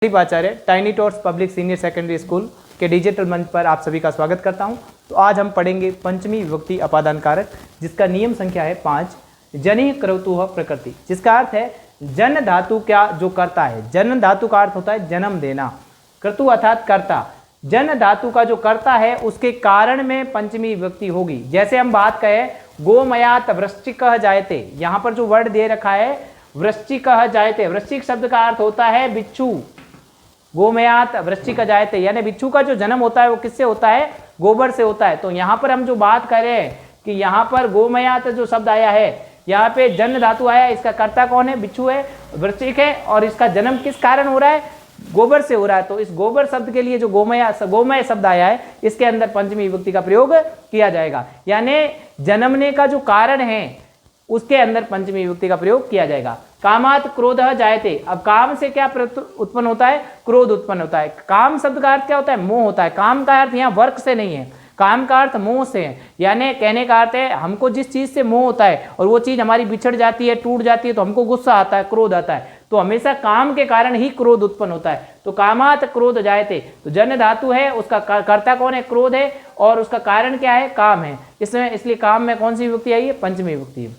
आचार्य tiny tots public senior secondary school के digital मंच पर आप सभी का स्वागत करता हूं। तो आज हम पढ़ेंगे पंचमी विभक्ति अपादान कारक, जिसका नियम संख्या है 5। जनि क्रतुः प्रकृति, जिसका अर्थ है जन धातु क्या जो करता है। जन धातु का अर्थ होता है जन्म देना, क्रतु अर्थात कर्ता। जन धातु का जो करता है उसके कारण में पंचमी विभक्ति होगी। जैसे हम बात करें गोमयात वृश्चिकः जायते, यहाँ पर जो वर्ड दे रखा है वृश्चिकः जायते, वृश्चिक शब्द का अर्थ होता है बिच्छू। गोमयात वृश्चिक जायते यानी बिच्छू का जो जन्म होता है वो किससे होता है? गोबर से होता है। तो यहाँ पर हम जो बात करें कि यहाँ पर गोमयात जो शब्द आया है, यहाँ पे जन धातु आया, इसका कर्ता कौन है? बिच्छू है, वृश्चिक है, और इसका जन्म किस कारण हो रहा है? गोबर से हो रहा है। तो इस गोबर शब्द के लिए जो गोमय शब्द आया है, इसके अंदर पंचमी विभक्ति का प्रयोग किया जाएगा। यानी जन्मने का जो कारण है उसके अंदर पंचमी विभक्ति का प्रयोग किया जाएगा। कामात क्रोधः जायते, अब काम से क्या उत्पन्न होता है? क्रोध उत्पन्न होता है। काम शब्द का अर्थ क्या होता है? मोह होता है। काम का अर्थ यहाँ वर्क से नहीं है, काम का अर्थ मोह से है। यानी कहने का अर्थ है हमको जिस चीज से मोह होता है और वो चीज हमारी बिछड़ जाती है, टूट जाती है, तो हमको गुस्सा आता है, क्रोध आता है। तो हमेशा काम के कारण ही क्रोध उत्पन्न होता है। तो कामात क्रोध जायते, तो जन धातु है, उसका कर्ता कौन है? क्रोध है, और उसका कारण क्या है? काम है। इसमें इसलिए काम में कौन सी विभक्ति आई है? पंचमी विभक्ति है।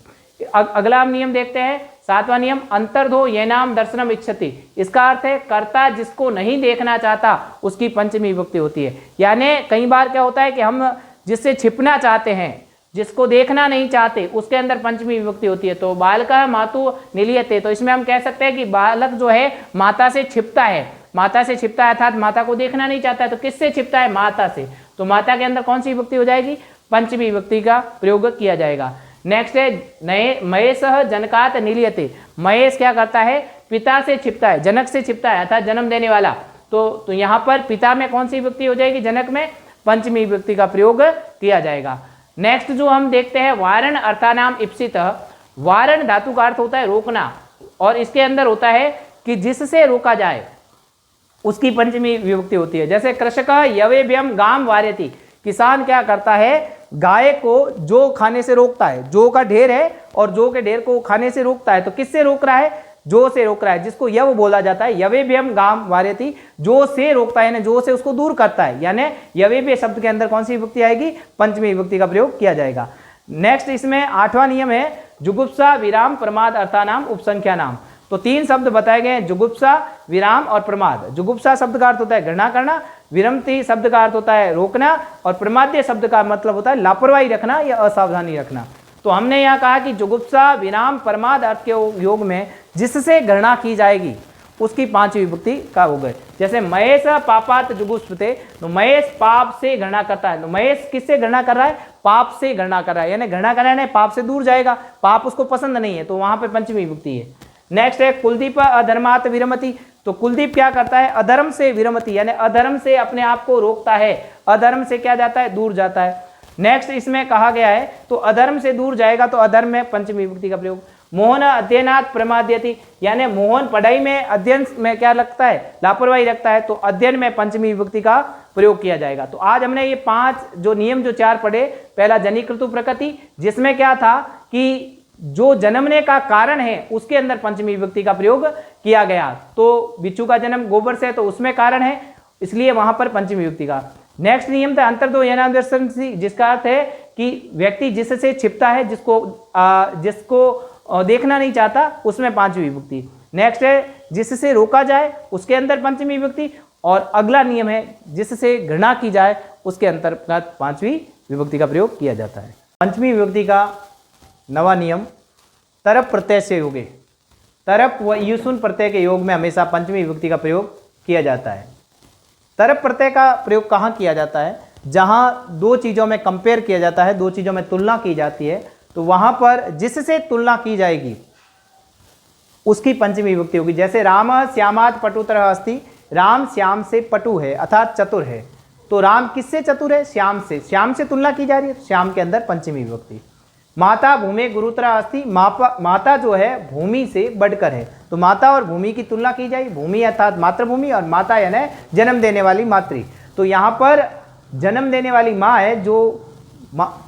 अगला हम नियम देखते हैं, 7वां नियम, अंतर्धो येनाम दर्शनम इच्छति। इसका अर्थ है कर्ता जिसको नहीं देखना चाहता उसकी पंचमी विभक्ति होती है। यानी कई बार क्या होता है कि हम जिससे छिपना चाहते हैं, जिसको देखना नहीं चाहते, उसके अंदर पंचमी विभक्ति होती है। तो बालकः मातु निलीयते, तो इसमें हम कह सकते हैं कि बालक जो है माता से छिपता है। माता से छिपता है अर्थात माता को देखना नहीं चाहता है। तो किससे छिपता है? माता से। तो माता के अंदर कौन सी विभक्ति हो जाएगी? पंचमी विभक्ति का प्रयोग किया जाएगा। नेक्स्ट है नए महेशः जनकात निलीयते। महेश क्या करता है? पिता से छिपता है, जनक से छिपता है अर्थात जन्म देने वाला। तो यहाँ पर पिता में कौन सी विभक्ति हो जाएगी? जनक में पंचमी विभक्ति का प्रयोग किया जाएगा। नेक्स्ट जो हम देखते हैं वारण अर्थानाम इप्सितः। वारण धातु का अर्थ होता है रोकना, और इसके अंदर होता है कि जिससे रोका जाए उसकी पंचमी विभक्ति होती है। जैसे कृषकः यवेभ्यम गाम वारयति, किसान क्या करता है? गाय को जो खाने से रोकता है। जो का ढेर है और जो के ढेर को खाने से रोकता है। तो किससे रोक रहा है? जो से रोक रहा है, जिसको यव बोला जाता है। यवेभ्यम गाम वारयति, जो से रोकता है, यानी जो से उसको दूर करता है। यानी यवेभ्य शब्द के अंदर कौन सी विभक्ति आएगी? पंचमी विभक्ति का प्रयोग किया जाएगा। नेक्स्ट इसमें 8वां नियम है जुगुप्सा विराम प्रमाद अर्थानाम उपसंख्या नाम। तो 3 शब्द बताए गए हैं, जुगुप्सा, विराम और प्रमाद। जुगुप्सा शब्द का अर्थ होता है घृणा करना, विरमति शब्द का अर्थ होता है रोकना, और प्रमाद्य शब्द का मतलब होता है लापरवाही रखना या असावधानी रखना। तो हमने यहाँ कहा कि जुगुप्सा विराम प्रमाद अर्थ के योग में जिससे घृणा की जाएगी उसकी 5वीं विभक्ति का हो गए। जैसे महेश पापात जुगुप्सते, तो महेश पाप से घृणा करता है। तो महेश किससे घृणा कर रहा है? पाप से घृणा कर रहा है, यानी घृणा कर रहा है, पाप से दूर जाएगा, पाप उसको पसंद नहीं है, तो वहां पर पंचमी विभक्ति है। नेक्स्ट है कुलदीप अधर्मात विरमति। तो कुलदीप क्या करता है? अधर्म से विरमति, यानी अधर्म से अपने आप को रोकता है, अधर्म से क्या जाता है? दूर जाता है। नेक्स्ट इसमें कहा गया है तो अधर्म से दूर जाएगा, तो अधर्म में पंचमी विभक्ति का प्रयोग। मोहन अध्ययनात् प्रमाद्यति, यानी मोहन पढ़ाई में, अध्ययन में क्या लगता है? लापरवाही रखता है, तो अध्ययन में पंचमी विभक्ति का प्रयोग किया जाएगा। तो आज हमने ये 5 जो नियम जो 4 पढ़े। पहला जनिकृतु प्रकृति, जिसमें क्या था कि जो जन्मने का कारण है उसके अंदर पंचमी विभक्ति का प्रयोग किया गया। तो बिच्छू का जन्म गोबर से, तो उसमें कारण है, इसलिए वहां पर पंचमी विभक्ति का। नेक्स्ट नियम था अंतर्धो येनाम दर्शनम, जिसका अर्थ है कि व्यक्ति जिससे छिपता है, जिसको देखना नहीं चाहता, उसमें 5वीं विभक्ति। नेक्स्ट है जिससे रोका जाए, उसके अंदर पंचमी विभक्ति। और अगला नियम है जिससे घृणा की जाए, उसके अंतर्गत 5वीं विभक्ति का प्रयोग किया जाता है। पंचमी विभक्ति का 9वां नियम तरप प्रत्यय से योगे। तरप व युसुन प्रत्यय के योग में हमेशा पंचमी विभक्ति का प्रयोग किया जाता है। तरप प्रत्यय का प्रयोग कहाँ किया जाता है? जहाँ 2 चीज़ों में कंपेयर किया जाता है, 2 चीज़ों में तुलना की जाती है, तो वहाँ पर जिससे तुलना की जाएगी उसकी पंचमी विभक्ति होगी। जैसे राम श्यामात् पटुतरः अस्ति, राम श्याम से पटु है अर्थात चतुर है। तो राम किससे चतुर है? श्याम से। श्याम से तुलना की जा रही है, श्याम के अंदर पंचमी विभक्ति। माता भूमि गुरुतरा अस्ति, माता जो है भूमि से बढ़कर है। तो माता और भूमि की तुलना की जाए, भूमि अर्थात मातृभूमि और माता यानी जन्म देने वाली मातृ। तो यहाँ पर जन्म देने वाली माँ है, जो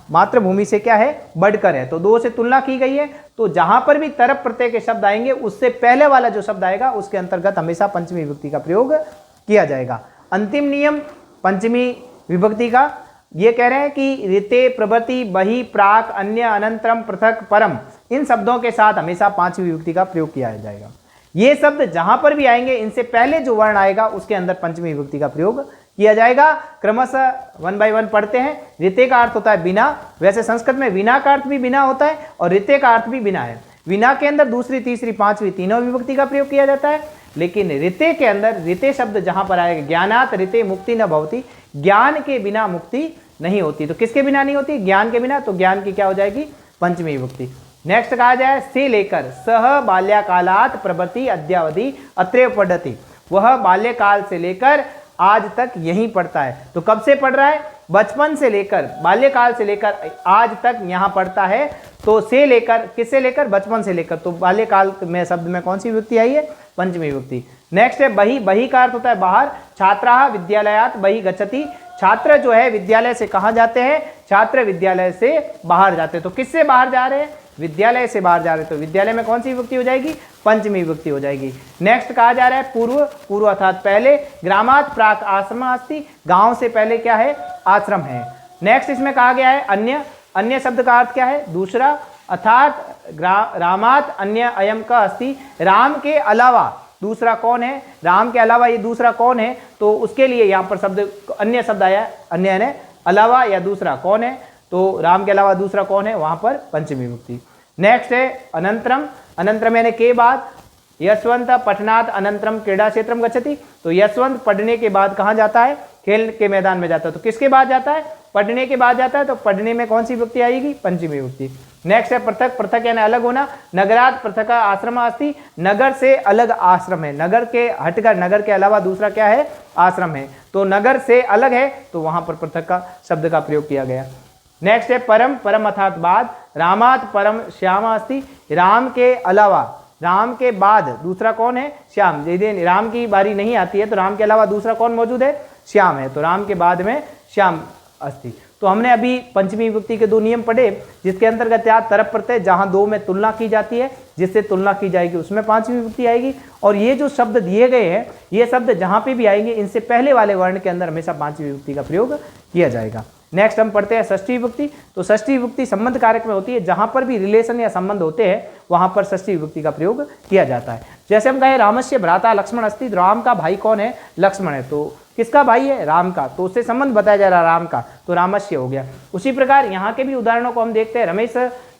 मातृभूमि से क्या है, बढ़कर है, तो 2 से तुलना की गई है। तो जहां पर भी तरप प्रत्यय के शब्द आएंगे उससे पहले वाला जो शब्द आएगा उसके अंतर्गत हमेशा पंचमी विभक्ति का प्रयोग किया जाएगा। अंतिम नियम पंचमी विभक्ति का ये कह रहे हैं कि ऋते, प्रभृति, बहि, प्राक, अन्य, अनंतरम, पृथक, परम, इन शब्दों के साथ हमेशा पांचवी विभक्ति का प्रयोग किया जाएगा। ये शब्द जहां पर भी आएंगे इनसे पहले जो वर्ण आएगा उसके अंदर पंचमी विभक्ति का प्रयोग किया जाएगा। क्रमशः 1 बाय 1 पढ़ते हैं। ऋते का अर्थ होता है बिना, वैसे संस्कृत में विना का अर्थ भी बिना होता है और ऋते का अर्थ भी बिना है। विना के अंदर दूसरी, तीसरी, पांचवी तीनों विभक्ति का प्रयोग किया जाता है, लेकिन ऋते के अंदर ऋते शब्द जहां पर आएगा, ज्ञानात ऋते मुक्ति न भवति, ज्ञान के बिना मुक्ति नहीं होती। तो किसके बिना नहीं होती, ज्ञान के बिना, तो ज्ञान की क्या हो जाएगी, पंचमी विभक्ति। नेक्स्ट कहा जाए से लेकर, सह बाल्यकालात प्रभृति अद्यावधि अत्रैव पठति, वह बाल्यकाल से लेकर आज तक यहीं पढ़ता है। तो कब से पढ़ रहा है, बचपन से लेकर, बाल्यकाल से लेकर आज तक यहाँ पढ़ता है। तो से लेकर, किससे लेकर, बचपन से लेकर, तो बाल्यकाल में शब्द में कौन सी विभक्ति आई है, पंचमी विभक्ति। नेक्स्ट है बहि, बहि का अर्थ होता है बाहर, छात्राः विद्यालयात् बहि गच्छति, छात्र जो है विद्यालय से कहाँ जाते हैं, छात्र विद्यालय से बाहर जाते हैं। तो किससे बाहर जा रहे हैं, विद्यालय से बाहर जा रहे हैं, तो विद्यालय में कौन सी विभक्ति हो जाएगी, पंचमी विभक्ति हो जाएगी। नेक्स्ट कहा जा रहा है पूर्व, पूर्व अर्थात पहले, ग्रामात् प्राक आश्रम अस्ति, गांव से पहले क्या है, आश्रम है। नेक्स्ट इसमें कहा गया है अन्य, अन्य शब्द का अर्थ क्या है, दूसरा, अर्थात रामात् अन्य अयम का अस्ति, राम के अलावा दूसरा कौन है, राम के अलावा ये दूसरा कौन है, तो उसके लिए यहाँ पर शब्द अन्य शब्द आया, अन्य ने अलावा या दूसरा कौन है, तो राम के अलावा दूसरा कौन है, वहां पर पंचमी विभक्ति। नेक्स्ट है अनंतरम, अनंतरम यानी के बाद, यशवंत पठनात् अनंतरम क्रीडा क्षेत्रम गच्छति, तो यशवंत पढ़ने के बाद कहाँ जाता है, खेल के मैदान में जाता है। तो किसके बाद जाता है, पढ़ने के बाद जाता है, तो पढ़ने में कौन सी विभक्ति आएगी, पंचमी विभक्ति। नेक्स्ट है पृथक, पृथक यानी अलग होना, नगरात् पृथक आश्रम अस्ति, नगर से अलग आश्रम है, नगर के हटकर, नगर के अलावा दूसरा क्या है, आश्रम है, तो नगर से अलग है, तो वहां पर पृथक का शब्द का प्रयोग किया गया। नेक्स्ट है परम, परम अर्थात बाद, रामात् परम श्याम अस्ति, राम के अलावा, राम के बाद दूसरा कौन है, श्याम, यदि राम की बारी नहीं आती है तो राम के अलावा दूसरा कौन मौजूद है, श्याम है, तो राम के बाद में श्याम अस्ति। तो हमने अभी पंचमी विभक्ति के 2 नियम पढ़े, जिसके अंतर्गत याद तरफ प्रत्यय जहां 2 में तुलना की जाती है, जिससे तुलना की जाएगी उसमें पांचवी विभक्ति आएगी। और ये जो शब्द दिए गए हैं, ये शब्द जहां पे भी आएंगे इनसे पहले वाले वर्ण के अंदर हमेशा पांचवी विभक्ति का प्रयोग किया जाएगा। नेक्स्ट हम पढ़ते हैं षष्ठी विभक्ति। तो षष्ठी विभक्ति संबंध कारक में होती है, जहां पर भी रिलेशन या संबंध होते हैं वहां पर षष्ठी विभक्ति का प्रयोग किया जाता है। जैसे हम कहें रामस्य भ्राता लक्ष्मण अस्ति, राम का भाई कौन है, लक्ष्मण है, तो किसका भाई है, राम का, तो उससे संबंध बताया जा रहा है राम का, तो रामस्य हो गया। उसी प्रकार यहाँ के भी उदाहरणों को हम देखते हैं। रमेश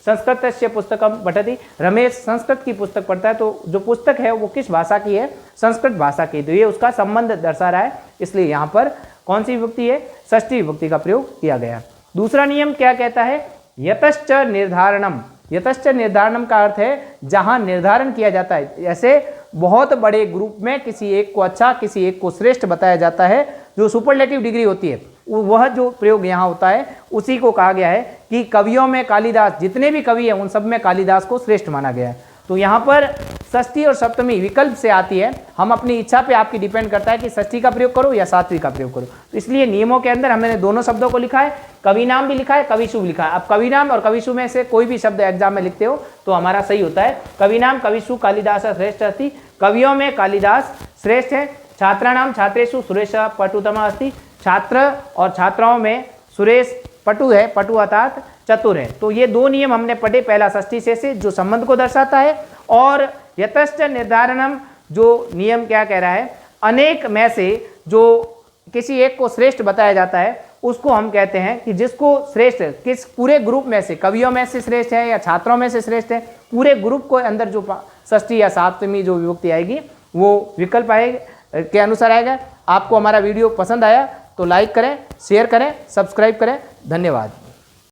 संस्कृत से पुस्तकम पठति, रमेश संस्कृत की पुस्तक पढ़ता है, तो जो पुस्तक है वो किस भाषा की है, संस्कृत भाषा की, तो ये उसका संबंध दर्शा रहा है, इसलिए यहाँ पर कौन सी विभक्ति है, षष्ठी विभक्ति का प्रयोग किया गया। दूसरा नियम क्या कहता है, यतश्च निर्धारणम, यतश्च निर्धारणम का अर्थ है जहां निर्धारण किया जाता है, जैसे बहुत बड़े ग्रुप में किसी एक को अच्छा, किसी एक को श्रेष्ठ बताया जाता है, जो सुपरलेटिव डिग्री होती है, वह जो प्रयोग यहाँ होता है उसी को कहा गया है कि कवियों में कालिदास, जितने भी कवि हैं उन सब में कालिदास को श्रेष्ठ माना गया है। तो यहाँ पर षष्ठी और सप्तमी विकल्प से आती है, हम अपनी इच्छा पे आपकी डिपेंड करता है कि षष्ठी का प्रयोग करो या सातवीं का प्रयोग करो। तो इसलिए नियमों के अंदर हमने दोनों शब्दों को लिखा है, कवि नाम भी लिखा है, कविशु भी लिखा है। अब कवि नाम और कविशु में से कोई भी शब्द एग्जाम में लिखते हो तो हमारा सही होता है। कवि नाम कविशु कालिदास श्रेष्ठ अस्ति, कवियों में कालिदास श्रेष्ठ है। छात्राणाम छात्रेषु सुरेश पटुतम अस्ति, छात्र और छात्राओं में सुरेश पटु है, पटु अर्थात चतुर है। तो ये 2 नियम हमने पढ़े, पहला षष्ठी से जो संबंध को दर्शाता है, और यतश्च निर्धारणम जो नियम क्या कह रहा है, अनेक में से जो किसी एक को श्रेष्ठ बताया जाता है उसको हम कहते हैं कि जिसको श्रेष्ठ, किस पूरे ग्रुप में से, कवियों में से श्रेष्ठ है या छात्रों में से श्रेष्ठ है, पूरे ग्रुप को अंदर जो षष्ठी या सातवीं जो विभक्ति आएगी वो विकल्प आएगा के अनुसार आएगा। आपको हमारा वीडियो पसंद आया तो लाइक करें, शेयर करें, सब्सक्राइब करें। धन्यवाद।